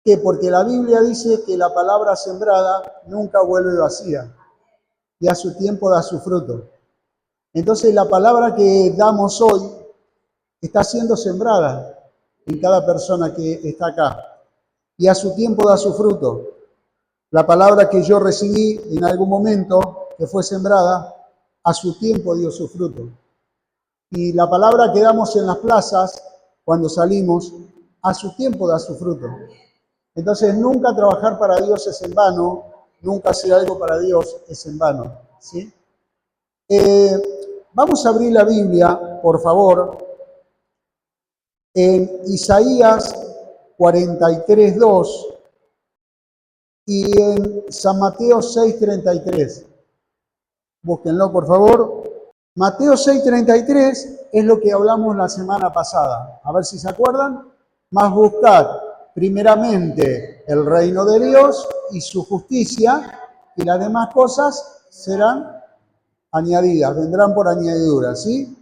¿Qué? Porque la Biblia dice que la palabra sembrada nunca vuelve vacía y a su tiempo da su fruto. Entonces la palabra que damos hoy está siendo sembrada en cada persona que está acá y a su tiempo da su fruto. La palabra que yo recibí en algún momento que fue sembrada, a su tiempo dio su fruto. Y la palabra que damos en las plazas, cuando salimos, a su tiempo da su fruto. Entonces, nunca trabajar para Dios es en vano, nunca hacer algo para Dios es en vano, ¿sí? Vamos a abrir la Biblia, por favor, en Isaías 43:2 y en San Mateo 6:33. Búsquenlo, por favor. Mateo 6:33 es lo que hablamos la semana pasada. A ver si se acuerdan. Más buscad primeramente el reino de Dios y su justicia, y las demás cosas serán añadidas, vendrán por añadidura, ¿sí?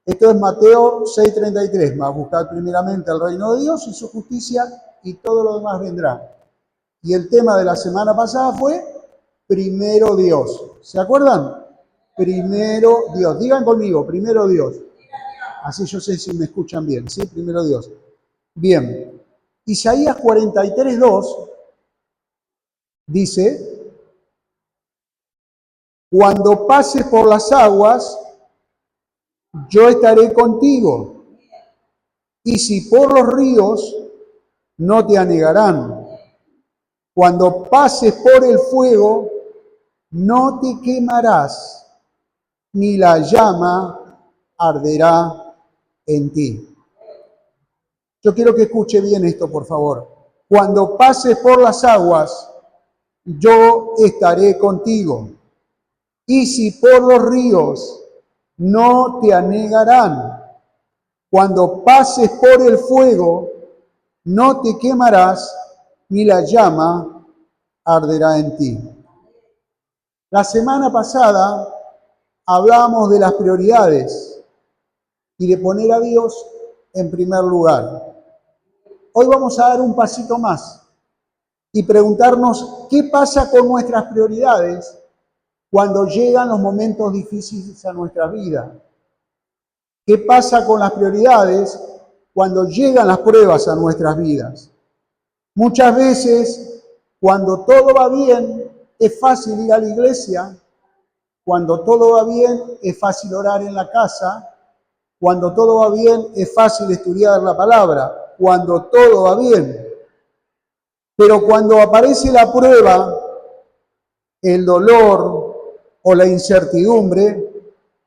Esto es Mateo 6:33, más buscad primeramente el reino de Dios y su justicia, y todo lo demás vendrá. Y el tema de la semana pasada fue primero Dios. ¿Se acuerdan? Primero Dios. Digan conmigo, primero Dios. Así yo sé si me escuchan bien, ¿sí? Primero Dios. Bien. Isaías 43:2 dice: cuando pases por las aguas, yo estaré contigo. Y si por los ríos, no te anegarán. Cuando pases por el fuego, no te quemarás, ni la llama arderá en ti. Yo quiero que escuche bien esto, por favor. Cuando pases por las aguas, yo estaré contigo. Y si por los ríos, no te anegarán. Cuando pases por el fuego, no te quemarás, ni la llama arderá en ti. La semana pasada hablábamos de las prioridades y de poner a Dios en primer lugar. Hoy vamos a dar un pasito más y preguntarnos qué pasa con nuestras prioridades cuando llegan los momentos difíciles a nuestra vida. ¿Qué pasa con las prioridades cuando llegan las pruebas a nuestras vidas? Muchas veces, cuando todo va bien, es fácil ir a la iglesia. Cuando todo va bien, es fácil orar en la casa. Cuando todo va bien, es fácil estudiar la palabra. Cuando todo va bien. Pero cuando aparece la prueba, el dolor o la incertidumbre,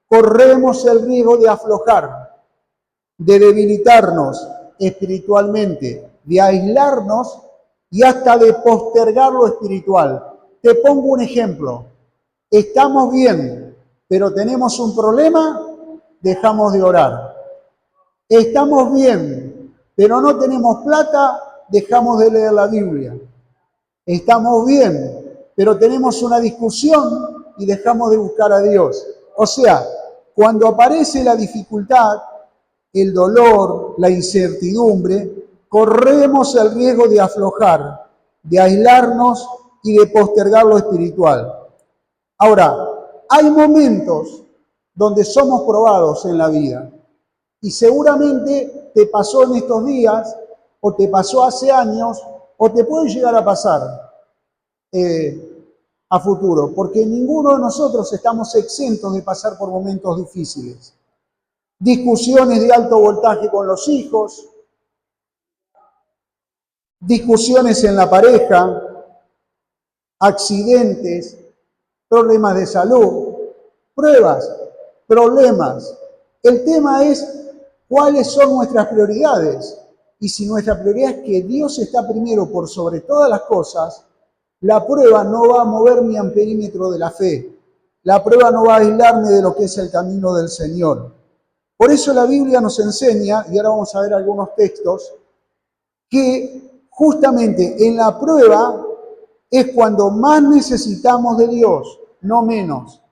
corremos el riesgo de aflojar, de debilitarnos espiritualmente, de aislarnos y hasta de postergar lo espiritual. Te pongo un ejemplo. Estamos bien, pero tenemos un problema, dejamos de orar. Estamos bien, pero no tenemos plata, dejamos de leer la Biblia. Estamos bien, pero tenemos una discusión y dejamos de buscar a Dios. O sea, cuando aparece la dificultad, el dolor, la incertidumbre, corremos el riesgo de aflojar, de aislarnos y de postergar lo espiritual. Ahora, hay momentos donde somos probados en la vida y seguramente te pasó en estos días o te pasó hace años o te puede llegar a pasar a futuro, porque ninguno de nosotros estamos exentos de pasar por momentos difíciles. Discusiones de alto voltaje con los hijos, discusiones en la pareja, accidentes, problemas de salud, pruebas, problemas. El tema es cuáles son nuestras prioridades. Y si nuestra prioridad es que Dios está primero por sobre todas las cosas, la prueba no va a mover mi amperímetro de la fe. La prueba no va a aislarme de lo que es el camino del Señor. Por eso la Biblia nos enseña, y ahora vamos a ver algunos textos, que justamente en la prueba es cuando más necesitamos de Dios, no menos.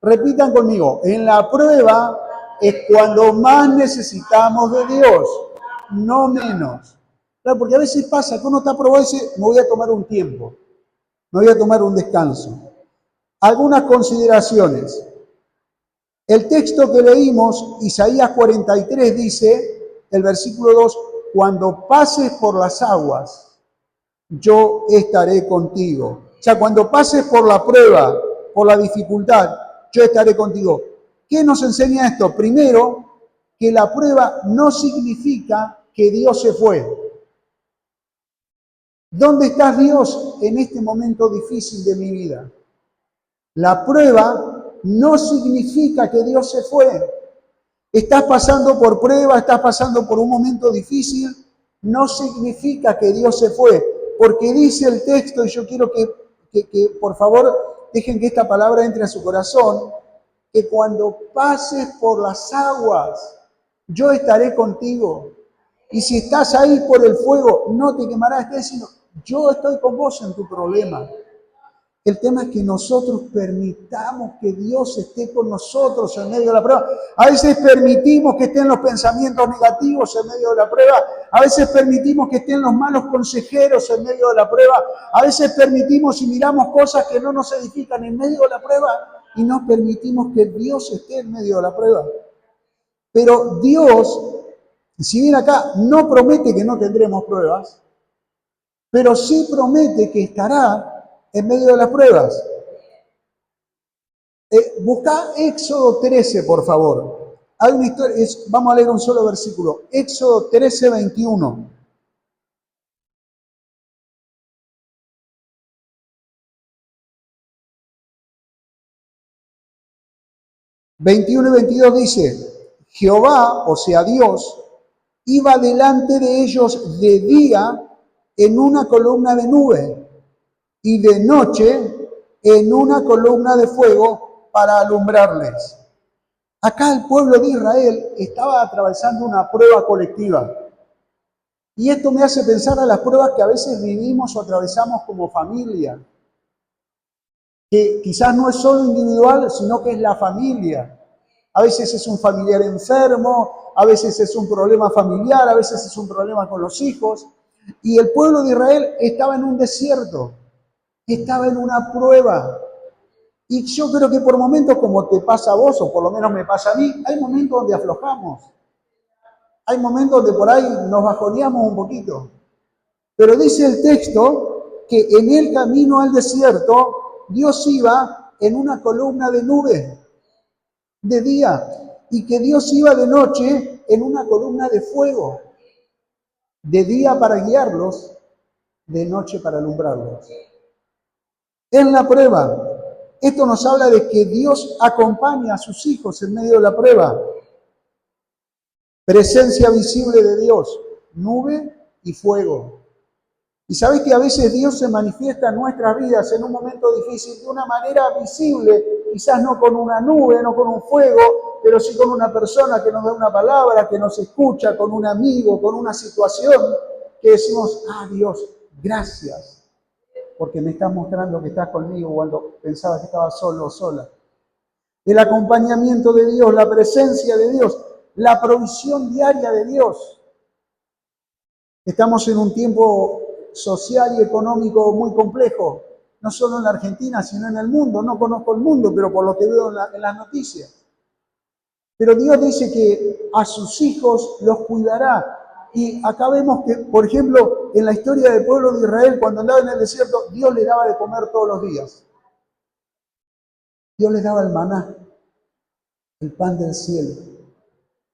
Repitan conmigo, en la prueba es cuando más necesitamos de Dios, no menos. Claro, porque a veces pasa que uno está probado y dice, me voy a tomar un tiempo, me voy a tomar un descanso. Algunas consideraciones. El texto que leímos, Isaías 43, dice, el versículo 2, cuando pases por las aguas, yo estaré contigo. O sea, cuando pases por la prueba, por la dificultad, yo estaré contigo. ¿Qué nos enseña esto? Primero, que la prueba no significa que Dios se fue. ¿Dónde está Dios en este momento difícil de mi vida? La prueba no significa que Dios se fue. Estás pasando por prueba, estás pasando por un momento difícil, no significa que Dios se fue, porque dice el texto, y yo quiero que por favor dejen que esta palabra entre a su corazón, que cuando pases por las aguas, yo estaré contigo. Y si estás ahí por el fuego, no te quemarás, está diciendo, yo estoy con vos en tu problema. El tema es que nosotros permitamos que Dios esté con nosotros en medio de la prueba. A veces permitimos que estén los pensamientos negativos en medio de la prueba. A veces permitimos que estén los malos consejeros en medio de la prueba. A veces permitimos y miramos cosas que no nos edifican en medio de la prueba y no permitimos que Dios esté en medio de la prueba. Pero Dios, si bien acá no promete que no tendremos pruebas, pero sí promete que estará en medio de las pruebas. Busca Éxodo 13, por favor. Hay una historia, vamos a leer un solo versículo. Éxodo 13, 21. ...21 y 22 dice... Jehová, o sea Dios, iba delante de ellos de día en una columna de nube y de noche en una columna de fuego para alumbrarles. Acá el pueblo de Israel estaba atravesando una prueba colectiva. Y esto me hace pensar a las pruebas que a veces vivimos o atravesamos como familia. Que quizás no es solo individual, sino que es la familia. A veces es un familiar enfermo, a veces es un problema familiar, a veces es un problema con los hijos. Y el pueblo de Israel estaba en un desierto, estaba en una prueba. Y yo creo que por momentos, como te pasa a vos, o por lo menos me pasa a mí, hay momentos donde aflojamos. Hay momentos donde por ahí nos bajoneamos un poquito. Pero dice el texto que en el camino al desierto, Dios iba en una columna de nube de día y que Dios iba de noche en una columna de fuego. De día para guiarlos, de noche para alumbrarlos. En la prueba. Esto nos habla de que Dios acompaña a sus hijos en medio de la prueba. Presencia visible de Dios, nube y fuego. Y sabés que a veces Dios se manifiesta en nuestras vidas en un momento difícil de una manera visible, quizás no con una nube, no con un fuego, pero sí con una persona que nos da una palabra, que nos escucha, con un amigo, con una situación, que decimos, Dios, gracias, porque me estás mostrando que estás conmigo cuando pensaba que estaba solo o sola. El acompañamiento de Dios, la presencia de Dios, la provisión diaria de Dios. Estamos en un tiempo social y económico muy complejo, no solo en la Argentina, sino en el mundo. No conozco el mundo, pero por lo que veo en las noticias. Pero Dios dice que a sus hijos los cuidará. Y acá vemos que, por ejemplo, en la historia del pueblo de Israel, cuando andaba en el desierto, Dios les daba de comer todos los días. Dios les daba el maná, el pan del cielo,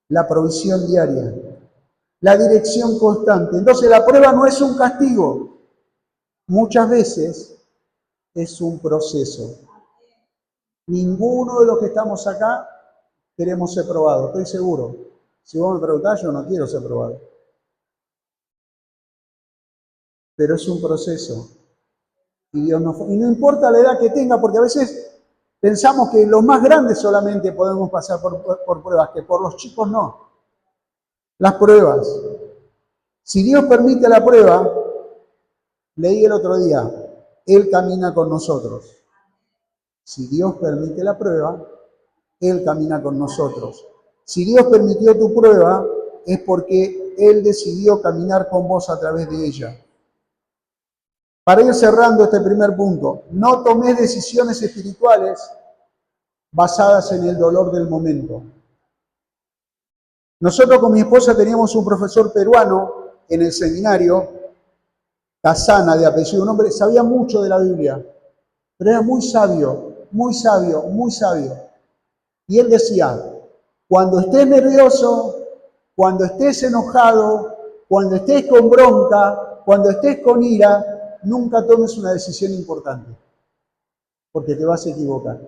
la provisión diaria, la dirección constante. Entonces la prueba no es un castigo, muchas veces es un proceso. Ninguno de los que estamos acá queremos ser probados, estoy seguro. Si vos me preguntás, yo no quiero ser probado. Pero es un proceso. Y no importa la edad que tenga, porque a veces pensamos que los más grandes solamente podemos pasar por pruebas, que por los chicos no. Las pruebas. Si Dios permite la prueba, leí el otro día, Él camina con nosotros. Si Dios permite la prueba, Él camina con nosotros. Si Dios permitió tu prueba, es porque Él decidió caminar con vos a través de ella. Para ir cerrando este primer punto, no tomes decisiones espirituales basadas en el dolor del momento. Nosotros con mi esposa teníamos un profesor peruano en el seminario, Casana de apellido, un hombre, sabía mucho de la Biblia, pero era muy sabio, muy sabio, muy sabio. Y él decía, cuando estés nervioso, cuando estés enojado, cuando estés con bronca, cuando estés con ira, nunca tomes una decisión importante, porque te vas a equivocar.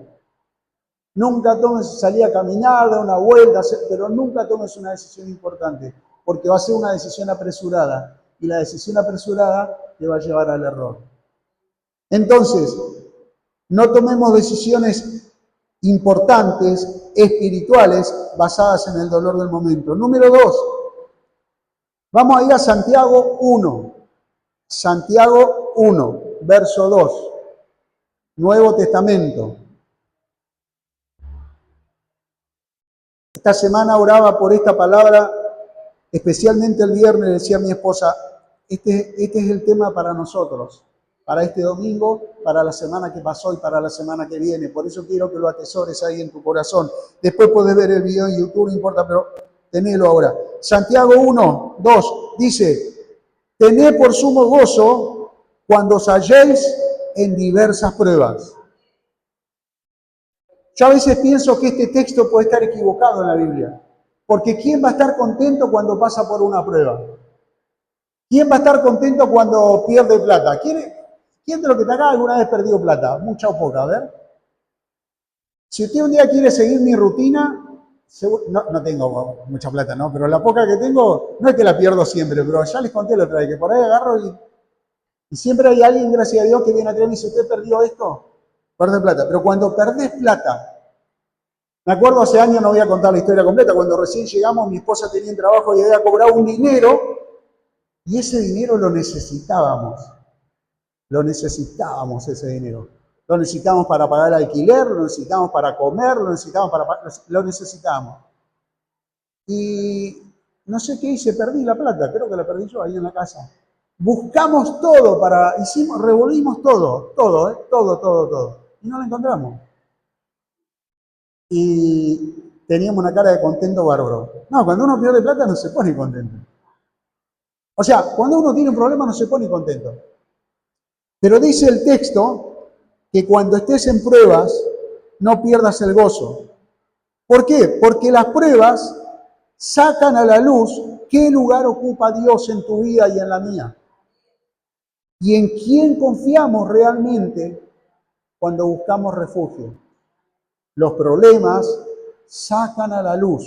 Nunca tomes, salir a caminar, dar una vuelta, pero nunca tomes una decisión importante, porque va a ser una decisión apresurada, y la decisión apresurada te va a llevar al error. Entonces, no tomemos decisiones importantes, espirituales, basadas en el dolor del momento. Número 2, vamos a ir a Santiago 1. Santiago 1, verso 2. Nuevo Testamento. Esta semana oraba por esta palabra, especialmente el viernes decía a mi esposa, este es el tema para nosotros, para este domingo, para la semana que pasó y para la semana que viene. Por eso quiero que lo atesores ahí en tu corazón. Después puedes ver el video en YouTube, no importa, pero tenelo ahora. Santiago 1, 2 dice, tened por sumo gozo cuando os halléis en diversas pruebas. Yo a veces pienso que este texto puede estar equivocado en la Biblia, porque ¿quién va a estar contento cuando pasa por una prueba? ¿Quién va a estar contento cuando pierde plata? ¿Quién de los que está acá alguna vez perdió plata? Mucha o poca, a ver. Si usted un día quiere seguir mi rutina, no tengo mucha plata, ¿no? Pero la poca que tengo, no es que la pierdo siempre, pero ya les conté la otra vez, que por ahí agarro y siempre hay alguien, gracias a Dios, que viene atrás y me dice, ¿usted perdió esto? Perdés plata. Pero cuando perdés plata, me acuerdo hace años, no voy a contar la historia completa, cuando recién llegamos, mi esposa tenía un trabajo y había cobrado un dinero, y ese dinero lo necesitábamos. Lo necesitábamos ese dinero. Lo necesitábamos para pagar el alquiler, lo necesitábamos para comer, lo necesitábamos. Y no sé qué hice, perdí la plata, creo que la perdí yo ahí en la casa. Buscamos todo revolvimos todo. Y no la encontramos. Y teníamos una cara de contento bárbaro. No, cuando uno pierde plata no se pone contento. O sea, cuando uno tiene un problema no se pone contento. Pero dice el texto que cuando estés en pruebas no pierdas el gozo. ¿Por qué? Porque las pruebas sacan a la luz qué lugar ocupa Dios en tu vida y en la mía. Y en quién confiamos realmente cuando buscamos refugio. Los problemas sacan a la luz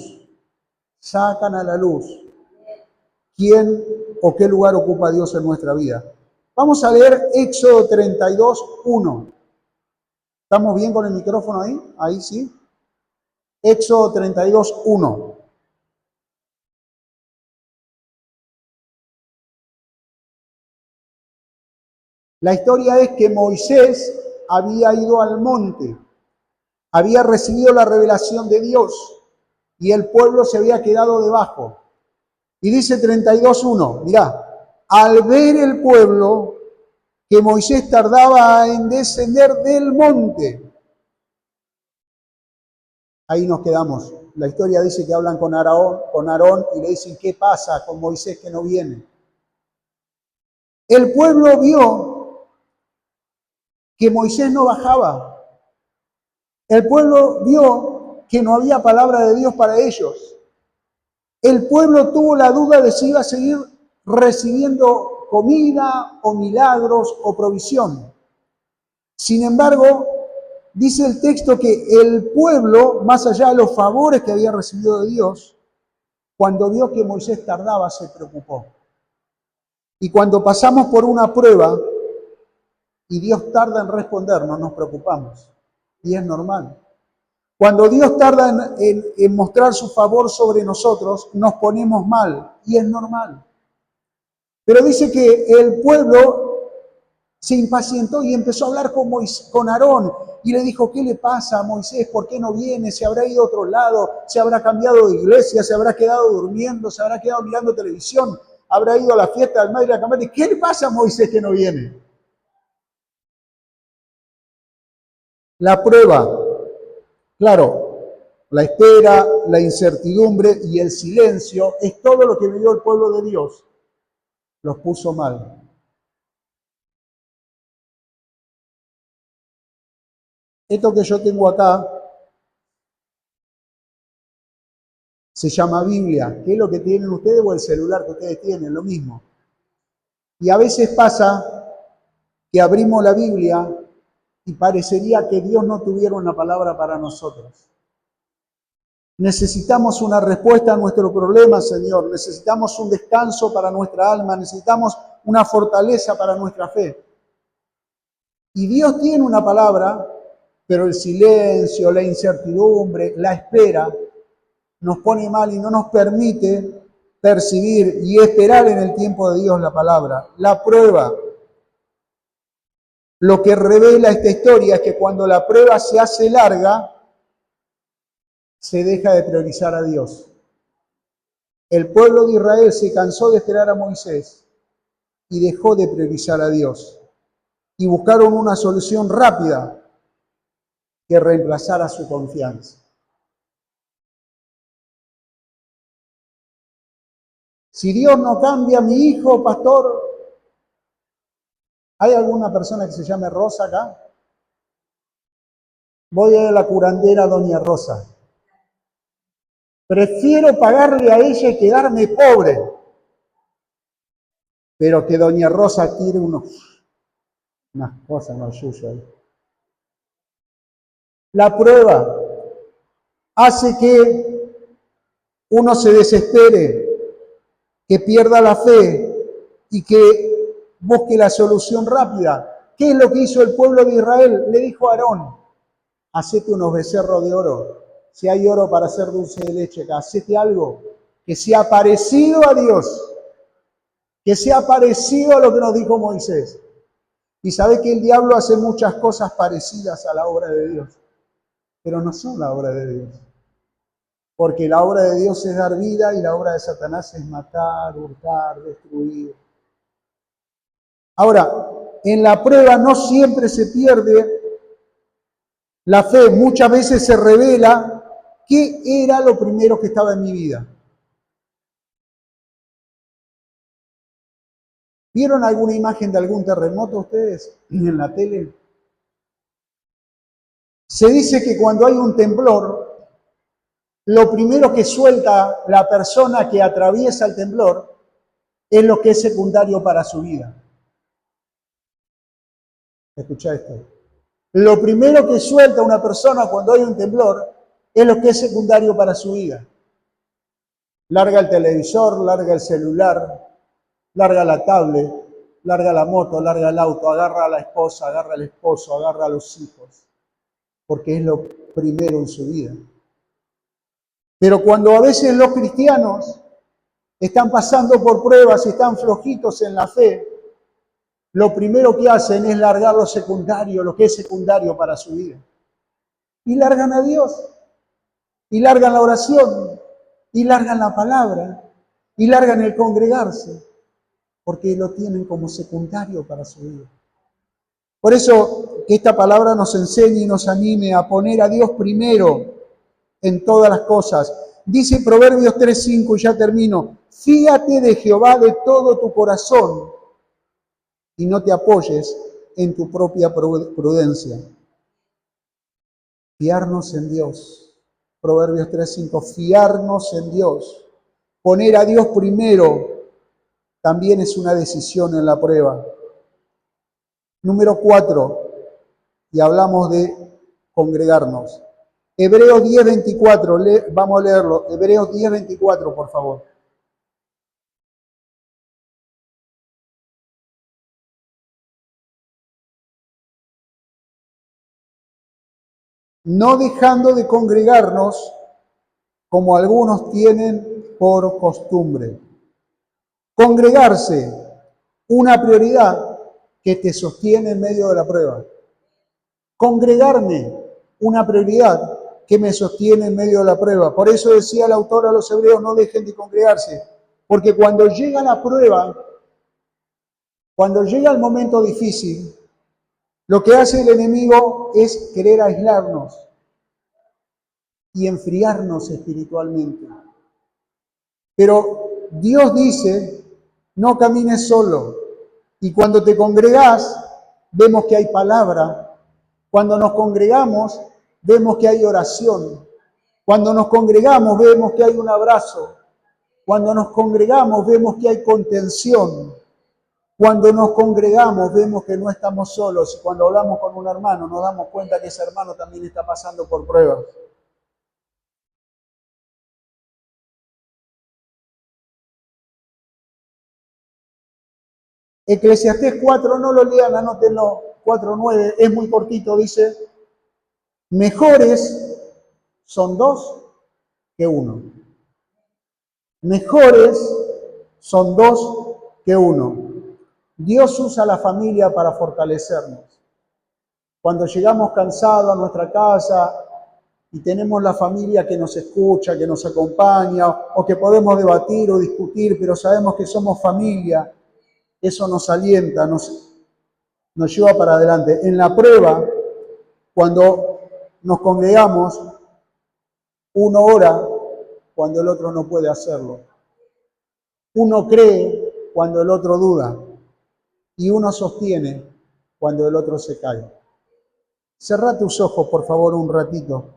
quién o qué lugar ocupa Dios en nuestra vida. Vamos a leer Éxodo 32, 1. ¿Estamos bien con el micrófono ahí? Ahí sí. Éxodo 32, 1. La historia es que Moisés había ido al monte, había recibido la revelación de Dios y el pueblo se había quedado debajo. Y dice 32:1, mirá, al ver el pueblo que Moisés tardaba en descender del monte. Ahí nos quedamos. La historia dice que hablan con Aarón y le dicen, ¿qué pasa con Moisés que no viene? El pueblo vio que Moisés no bajaba. El pueblo vio que no había palabra de Dios para ellos. El pueblo tuvo la duda de si iba a seguir recibiendo comida o milagros o provisión. Sin embargo, dice el texto que el pueblo, más allá de los favores que había recibido de Dios, cuando vio que Moisés tardaba, se preocupó. Y cuando pasamos por una prueba y Dios tarda en respondernos, nos preocupamos. Y es normal. Cuando Dios tarda en mostrar su favor sobre nosotros, nos ponemos mal. Y es normal. Pero dice que el pueblo Se impacientó y empezó a hablar con Aarón y le dijo, ¿qué le pasa a Moisés? ¿Por qué no viene? ¿Se habrá ido a otro lado? ¿Se habrá cambiado de iglesia? ¿Se habrá quedado durmiendo? ¿Se habrá quedado mirando televisión? ¿Habrá ido a la fiesta del Madre de la Campana? ¿Qué le pasa a Moisés que no viene? La prueba, claro, la espera, la incertidumbre y el silencio es todo lo que vivió el pueblo de Dios. Los puso mal. Esto que yo tengo acá se llama Biblia. ¿Qué es lo que tienen ustedes o el celular que ustedes tienen? Lo mismo. Y a veces pasa que abrimos la Biblia y parecería que Dios no tuviera una palabra para nosotros. Necesitamos una respuesta a nuestro problema, Señor. Necesitamos un descanso para nuestra alma. Necesitamos una fortaleza para nuestra fe. Y Dios tiene una palabra, pero el silencio, la incertidumbre, la espera nos pone mal y no nos permite percibir y esperar en el tiempo de Dios la palabra. La prueba. Lo que revela esta historia es que cuando la prueba se hace larga, se deja de priorizar a Dios. El pueblo de Israel se cansó de esperar a Moisés y dejó de priorizar a Dios. Y buscaron una solución rápida que reemplazara su confianza. Si Dios no cambia a mi hijo, pastor, ¿hay alguna persona que se llame Rosa acá? Voy a la curandera Doña Rosa. Prefiero pagarle a ella y quedarme pobre, pero que Doña Rosa tire unas cosas más suyas. La prueba hace que uno se desespere, que pierda la fe y que busque la solución rápida. ¿Qué es lo que hizo el pueblo de Israel? Le dijo a Aarón, hacete unos becerros de oro. Si hay oro para hacer dulce de leche acá, hacete algo que sea parecido a Dios, que sea parecido a lo que nos dijo Moisés. Y sabe que el diablo hace muchas cosas parecidas a la obra de Dios, pero no son la obra de Dios. Porque la obra de Dios es dar vida y la obra de Satanás es matar, hurtar, destruir. Ahora, en la prueba no siempre se pierde la fe, muchas veces se revela qué era lo primero que estaba en mi vida. ¿Vieron alguna imagen de algún terremoto ustedes en la tele? Se dice que cuando hay un temblor, lo primero que suelta la persona que atraviesa el temblor es lo que es secundario para su vida. Escucha esto. Lo primero que suelta una persona cuando hay un temblor es lo que es secundario para su vida. Larga el televisor, larga el celular, larga la tablet, larga la moto, larga el auto, agarra a la esposa, agarra al esposo, agarra a los hijos, porque es lo primero en su vida. Pero cuando a veces los cristianos están pasando por pruebas y están flojitos en la fe, lo primero que hacen es largar lo secundario, lo que es secundario para su vida. Y largan a Dios, y largan la oración, y largan la palabra, y largan el congregarse, porque lo tienen como secundario para su vida. Por eso que esta palabra nos enseñe y nos anime a poner a Dios primero en todas las cosas. Dice Proverbios 3:5, y ya termino, fíate de Jehová de todo tu corazón y no te apoyes en tu propia prudencia. Fiarnos en Dios. Proverbios 3:5, fiarnos en Dios. Poner a Dios primero también es una decisión en la prueba. Número 4, y hablamos de congregarnos. Hebreos 10:24, vamos a leerlo. Hebreos 10:24, por favor. No dejando de congregarnos como algunos tienen por costumbre. Congregarse, una prioridad que te sostiene en medio de la prueba. Congregarme, una prioridad que me sostiene en medio de la prueba. Por eso decía el autor a los hebreos, no dejen de congregarse, porque cuando llega la prueba, cuando llega el momento difícil, lo que hace el enemigo es querer aislarnos y enfriarnos espiritualmente. Pero Dios dice, no camines solo. Y cuando te congregás, vemos que hay palabra. Cuando nos congregamos, vemos que hay oración. Cuando nos congregamos, vemos que hay un abrazo. Cuando nos congregamos, vemos que hay contención. Cuando nos congregamos, vemos que no estamos solos. Y cuando hablamos con un hermano, nos damos cuenta que ese hermano también está pasando por pruebas. Eclesiastés 4, no lo lean, anótenlo, 4:9, es muy cortito, dice, mejores son dos que uno. Mejores son dos que uno. Dios usa la familia para fortalecernos. Cuando llegamos cansados a nuestra casa y tenemos la familia que nos escucha, que nos acompaña, o que podemos debatir o discutir, pero sabemos que somos familia, eso nos alienta, nos lleva para adelante. En la prueba, cuando nos congregamos, uno ora cuando el otro no puede hacerlo. Uno cree cuando el otro duda. Y uno sostiene cuando el otro se cae. Cerrá tus ojos, por favor, un ratito.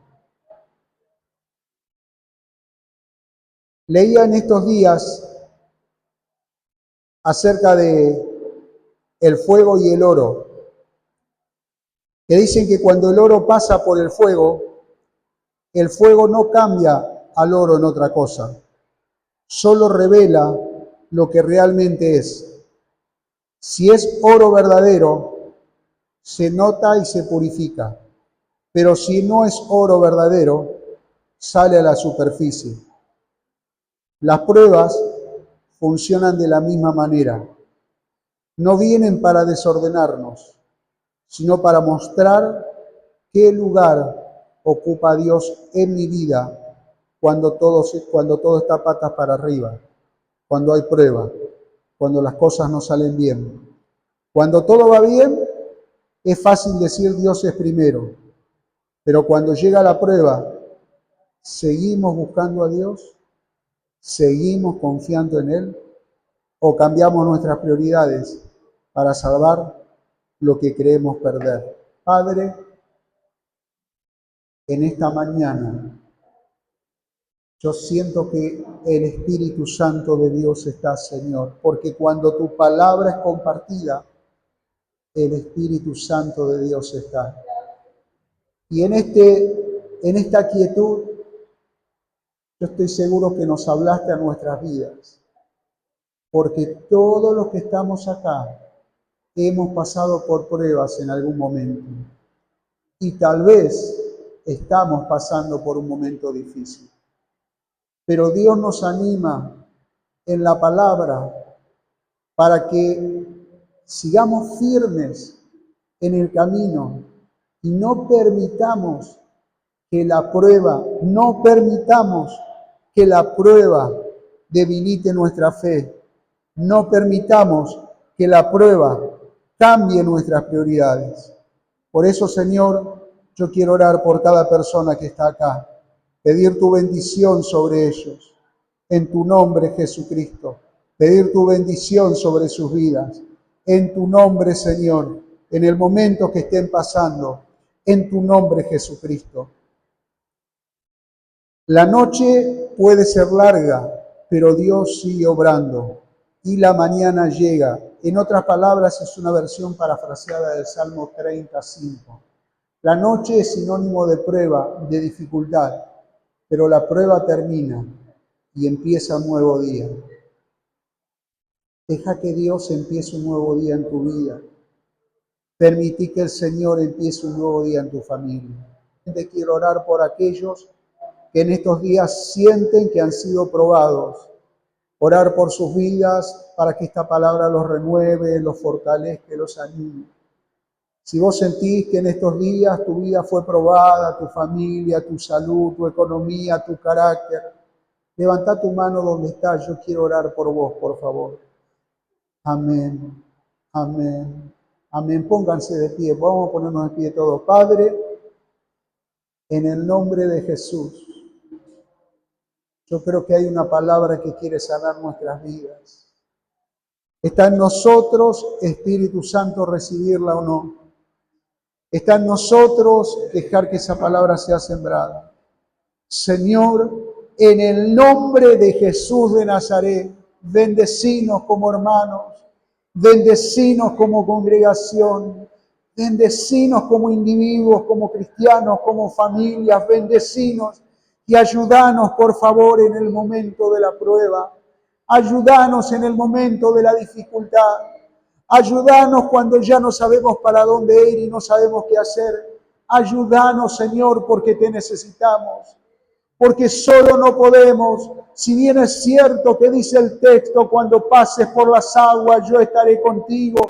Leía en estos días acerca de el fuego y el oro, que dicen que cuando el oro pasa por el fuego no cambia al oro en otra cosa, solo revela lo que realmente es. Si es oro verdadero, se nota y se purifica, pero si no es oro verdadero, sale a la superficie. Las pruebas funcionan de la misma manera. No vienen para desordenarnos, sino para mostrar qué lugar ocupa Dios en mi vida cuando todo está patas para arriba, cuando hay prueba, cuando las cosas no salen bien. Cuando todo va bien, es fácil decir Dios es primero, pero cuando llega la prueba, ¿seguimos buscando a Dios? ¿Seguimos confiando en Él? ¿O cambiamos nuestras prioridades para salvar lo que creemos perder? Padre, en esta mañana yo siento que el Espíritu Santo de Dios está, Señor, porque cuando tu palabra es compartida, el Espíritu Santo de Dios está. Y en esta quietud, yo estoy seguro que nos hablaste a nuestras vidas, porque todos los que estamos acá hemos pasado por pruebas en algún momento y tal vez estamos pasando por un momento difícil. Pero Dios nos anima en la palabra para que sigamos firmes en el camino y no permitamos que la prueba debilite nuestra fe. No permitamos que la prueba cambie nuestras prioridades. Por eso, Señor, yo quiero orar por cada persona que está acá, pedir tu bendición sobre ellos, en tu nombre, Jesucristo, pedir tu bendición sobre sus vidas, en tu nombre, Señor, en el momento que estén pasando, en tu nombre, Jesucristo. La noche puede ser larga, pero Dios sigue obrando y la mañana llega. En otras palabras, es una versión parafraseada del Salmo 35. La noche es sinónimo de prueba, de dificultad, pero la prueba termina y empieza un nuevo día. Deja que Dios empiece un nuevo día en tu vida. Permití que el Señor empiece un nuevo día en tu familia. Te quiero orar por aquellos que en estos días sienten que han sido probados, Orar por sus vidas para que esta palabra los renueve, los fortalezca, los anime. Si vos sentís que en estos días tu vida fue probada, tu familia, tu salud, tu economía, tu carácter, levantá tu mano donde estás. Yo quiero orar por vos, por favor. Amén, amén, amén. Pónganse de pie, vamos a ponernos de pie todos. Padre, en el nombre de Jesús, yo creo que hay una palabra que quiere sanar nuestras vidas. Está en nosotros, Espíritu Santo, recibirla o no. Está en nosotros dejar que esa palabra sea sembrada. Señor, en el nombre de Jesús de Nazaret, bendecinos como hermanos, bendecinos como congregación, bendecinos como individuos, como cristianos, como familias, bendecinos y ayúdanos, por favor, en el momento de la prueba. Ayúdanos en el momento de la dificultad. Ayúdanos cuando ya no sabemos para dónde ir y no sabemos qué hacer. Ayúdanos, Señor, porque te necesitamos. Porque solo no podemos. Si bien es cierto que dice el texto, cuando pases por las aguas, yo estaré contigo,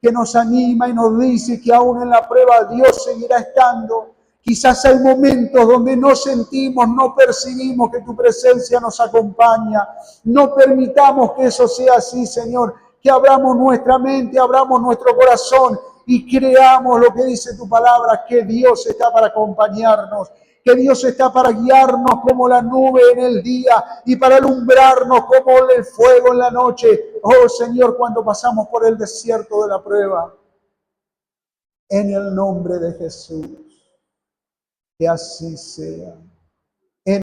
que nos anima y nos dice que aún en la prueba Dios seguirá estando. Quizás hay momentos donde no sentimos, no percibimos que tu presencia nos acompaña. No permitamos que eso sea así, Señor. Que abramos nuestra mente, abramos nuestro corazón y creamos lo que dice tu palabra, que Dios está para acompañarnos, que Dios está para guiarnos como la nube en el día y para alumbrarnos como el fuego en la noche. Oh Señor, cuando pasamos por el desierto de la prueba, en el nombre de Jesús, que así sea.